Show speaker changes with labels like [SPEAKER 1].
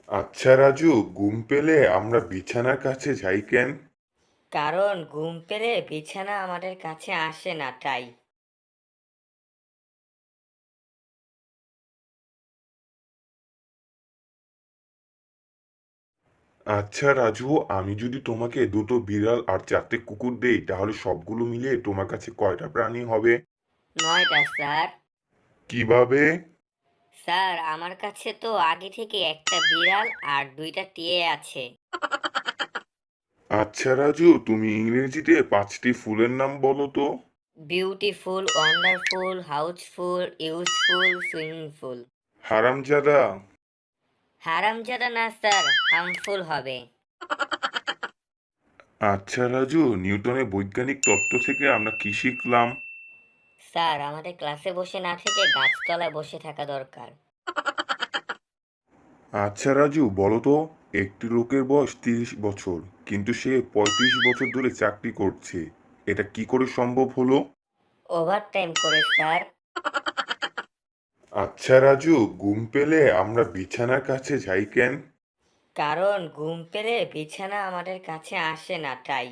[SPEAKER 1] আচ্ছা রাজু, ঘুম পেলে আমরা বিছানার কাছে যাই কেন?
[SPEAKER 2] কারণ ঘুম পেলে বিছানা আমাদের কাছে আসে না তাই।
[SPEAKER 1] আচ্ছা রাজু, আমি যদি তোমাকে দুটো বিড়াল আর চারটে কুকুর দেই তাহলে সবগুলো মিলিয়ে তোমার কাছে কয়টা প্রাণী হবে?
[SPEAKER 2] 9টা স্যার।
[SPEAKER 1] কিভাবে?
[SPEAKER 2] স্যার, আমার কাছে তো আগে থেকে একটা বিড়াল আর 2টা টিয়ে আছে।
[SPEAKER 1] আচ্ছা রাজু, তুমি ইংরেজিতে পাঁচটি ফুলের নাম বলো তো।
[SPEAKER 2] Beautiful, wonderful, houseful, useful, swimmingful.
[SPEAKER 1] হারামজাদা।
[SPEAKER 2] হারামজাদা না স্যার, হার্মফুল হবে।
[SPEAKER 1] আচ্ছা রাজু, নিউটনের বৈজ্ঞানিক তত্ত্ব থেকে আমরা কি শিখলাম?
[SPEAKER 2] স্যার, আমাদের ক্লাসে বসে না থেকে গাছতলায় বসে থাকা দরকার।
[SPEAKER 1] আচ্ছা রাজু, বলো তো, একটি লোকের বয়স 30 বছর, কিন্তু সে 35 বছর ধরে চাকরি করছে। এটা কি করে সম্ভব হলো?
[SPEAKER 2] ওভার টাইম করে স্যার।
[SPEAKER 1] আচ্ছা রাজু, ঘুম পেলে আমরা বিছানার কাছে যাই কেন?
[SPEAKER 2] কারণ ঘুম পেলে বিছানা আমাদের কাছে আসে না তাই।